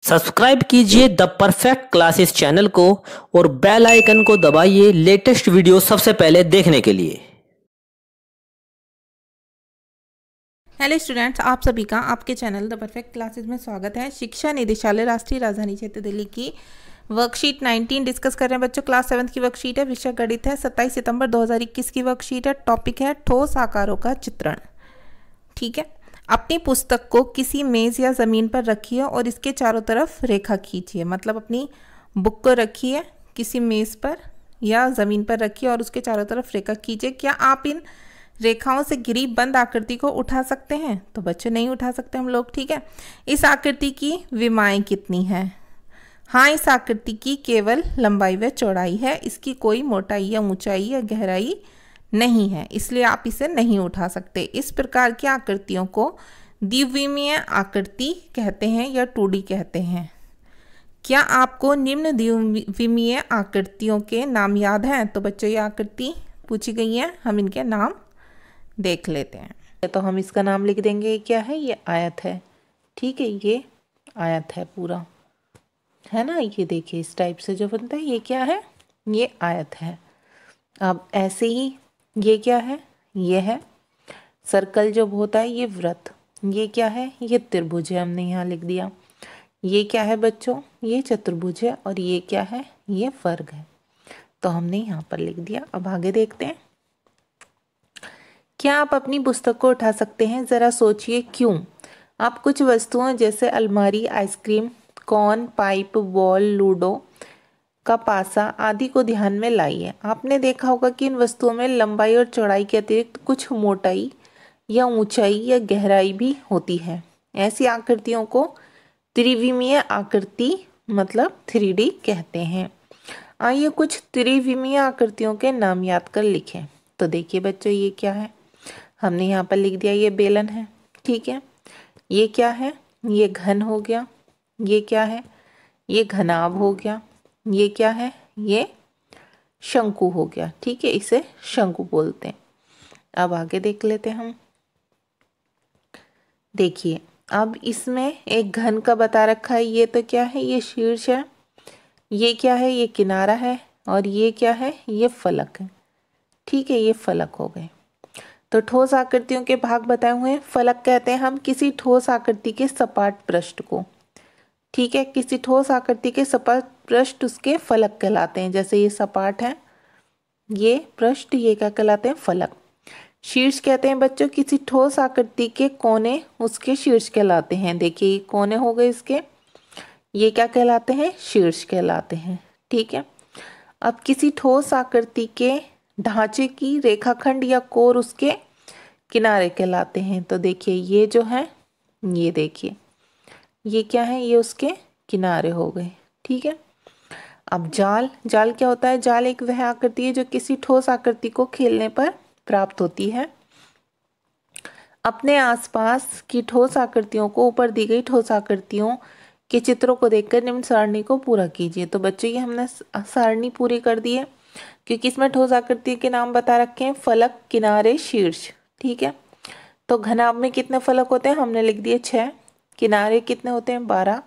Subscribe कीजिए the perfect classes channel को और बेल आइकन को दबाइए लेटेस्ट वीडियो सबसे पहले देखने के लिए। हेलो स्टूडेंट्स, आप सभी का आपके चैनल द परफेक्ट क्लासेस में स्वागत है। शिक्षा निदेशालय राष्ट्रीय राजधानी क्षेत्र दिल्ली की वर्कशीट 19 डिस्कस कर रहे हैं बच्चों। क्लास 7 की वर्कशीट है, विषय गणित है। 27 सितंबर 2021 की वर्कशीट है। टॉपिक है ठोस आकारों का चित्रण। ठीक है, अपनी पुस्तक को किसी मेज़ या ज़मीन पर रखिए और इसके चारों तरफ रेखा खींचिए। मतलब अपनी बुक को रखिए किसी मेज़ पर या ज़मीन पर रखिए और उसके चारों तरफ रेखा खींचिए। क्या आप इन रेखाओं से घिरी बंद आकृति को उठा सकते हैं? तो बच्चे नहीं उठा सकते हम लोग। ठीक है, इस आकृति की विमाएँ कितनी है? हाँ, इस आकृति की केवल लंबाई व चौड़ाई है, इसकी कोई मोटाई या ऊंचाई या गहराई नहीं है, इसलिए आप इसे नहीं उठा सकते। इस प्रकार की आकृतियों को द्विविमीय आकृति कहते हैं या 2D कहते हैं। क्या आपको निम्न द्विविमीय आकृतियों के नाम याद हैं? तो बच्चों, ये आकृति पूछी गई है, हम इनके नाम देख लेते हैं। तो हम इसका नाम लिख देंगे। ये क्या है? ये आयत है। ठीक है, ये आयत है पूरा, है ना। ये देखिए इस टाइप से जो बनता है, ये क्या है? ये आयत है। अब ऐसे ही ये क्या है? ये है सर्कल जो होता है, ये वृत्त। ये क्या है? ये त्रिभुज है, हमने यहाँ लिख दिया। ये क्या है बच्चों? ये चतुर्भुज है। और ये क्या है? ये वर्ग है, तो हमने यहाँ पर लिख दिया। अब आगे देखते हैं। क्या आप अपनी पुस्तक को उठा सकते हैं? ज़रा सोचिए क्यों। आप कुछ वस्तुओं जैसे अलमारी, ice cream, corn, pipe, ball, ludo का पासा आदि को ध्यान में लाइए। आपने देखा होगा कि इन वस्तुओं में लंबाई और चौड़ाई के अतिरिक्त कुछ मोटाई या ऊंचाई या गहराई भी होती है। ऐसी आकृतियों को त्रिविमीय आकृति मतलब 3D कहते हैं। आइए कुछ त्रिविमीय आकृतियों के नाम याद कर लिखें। तो देखिए बच्चों, ये क्या है? हमने यहाँ पर लिख दिया, ये बेलन है। ठीक है, ये क्या है? ये घन हो गया। ये क्या है? ये घनाभ हो गया। ये क्या है? ये शंकु हो गया। ठीक है, इसे शंकु बोलते हैं। अब आगे देख लेते हैं हम। देखिए, अब इसमें एक घन का बता रखा है। ये तो क्या है? ये शीर्ष है। ये क्या है? ये किनारा है। और ये क्या है? ये फलक है। ठीक है, ये फलक हो गए। तो ठोस आकृतियों के भाग बताए हुए हैं। फलक कहते हैं हम किसी ठोस आकृति के सपाट पृष्ठ को। ठीक है, किसी ठोस आकृति के सपाट पृष्ठ उसके फलक कहलाते हैं। जैसे ये सपाट है, ये पृष्ठ, ये क्या कहलाते हैं? फलक। शीर्ष कहते हैं बच्चों किसी ठोस आकृति के कोने उसके शीर्ष कहलाते हैं। देखिए ये कोने हो गए इसके, ये क्या कहलाते हैं? शीर्ष कहलाते हैं। ठीक है, अब किसी ठोस आकृति के ढांचे की रेखाखंड या कोर उसके किनारे कहलाते हैं। तो देखिए ये जो है, ये देखिए ये क्या है? ये उसके किनारे हो गए। ठीक है, अब जाल। जाल क्या होता है? जाल एक वह आकृति है जो किसी ठोस आकृति को खेलने पर प्राप्त होती है। अपने आसपास की ठोस आकृतियों को ऊपर दी गई ठोस आकृतियों के चित्रों को देखकर निम्न सारणी को पूरा कीजिए। तो बच्चों, ये हमने सारणी पूरी कर दी है क्योंकि इसमें ठोस आकृति के नाम बता रखे हैं, फलक, किनारे, शीर्ष। ठीक है, तो घनाभ में कितने फलक होते हैं? हमने लिख दिए 6। किनारे कितने होते हैं? 12।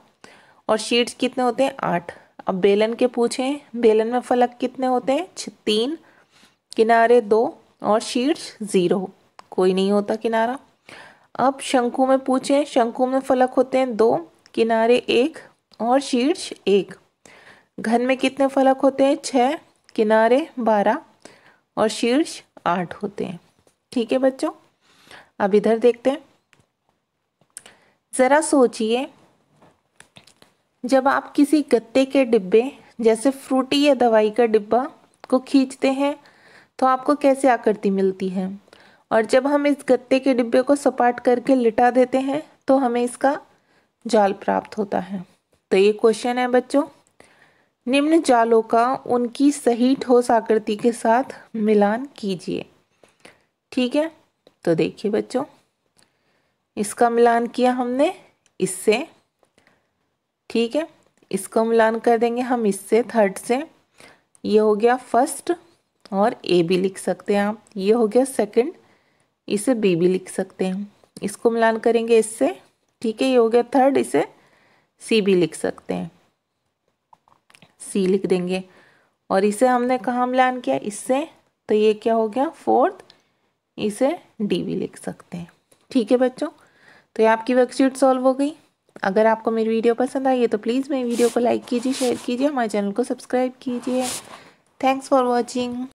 और शीर्ष कितने होते हैं? 8। अब बेलन के पूछें, बेलन में फलक कितने होते हैं? 3, किनारे 2 और शीर्ष 0, कोई नहीं होता किनारा। अब शंकु में पूछें, शंकु में फलक होते हैं 2, किनारे 1 और शीर्ष 1। घन में कितने फलक होते हैं? 6, किनारे 12 और शीर्ष 8 होते हैं। ठीक है बच्चों, अब इधर देखते हैं। जरा सोचिए, जब आप किसी गत्ते के डिब्बे जैसे फ्रूटी या दवाई का डिब्बा को खींचते हैं तो आपको कैसे आकृति मिलती है? और जब हम इस गत्ते के डिब्बे को सपाट करके लिटा देते हैं तो हमें इसका जाल प्राप्त होता है। तो ये क्वेश्चन है बच्चों, निम्न जालों का उनकी सही ठोस आकृति के साथ मिलान कीजिए। ठीक है, तो देखिए बच्चों, इसका मिलान किया हमने इससे। ठीक है, इसको मिलान कर देंगे हम इससे, थर्ड से। ये हो गया फर्स्ट और ए भी लिख सकते हैं आप। ये हो गया सेकंड, इसे बी भी लिख सकते हैं। इसको मिलान करेंगे इससे। ठीक है, ये हो गया थर्ड, इसे सी भी लिख सकते हैं, सी लिख देंगे। और इसे हमने कहाँ मिलान किया, इससे, तो ये क्या हो गया 4th, इसे डी भी लिख सकते हैं। ठीक है बच्चों, तो ये आपकी वर्कशीट सॉल्व हो गई। अगर आपको मेरी वीडियो पसंद आई है तो प्लीज़ मेरी वीडियो को लाइक कीजिए, शेयर कीजिए, हमारे चैनल को सब्सक्राइब कीजिए। Thanks for watching.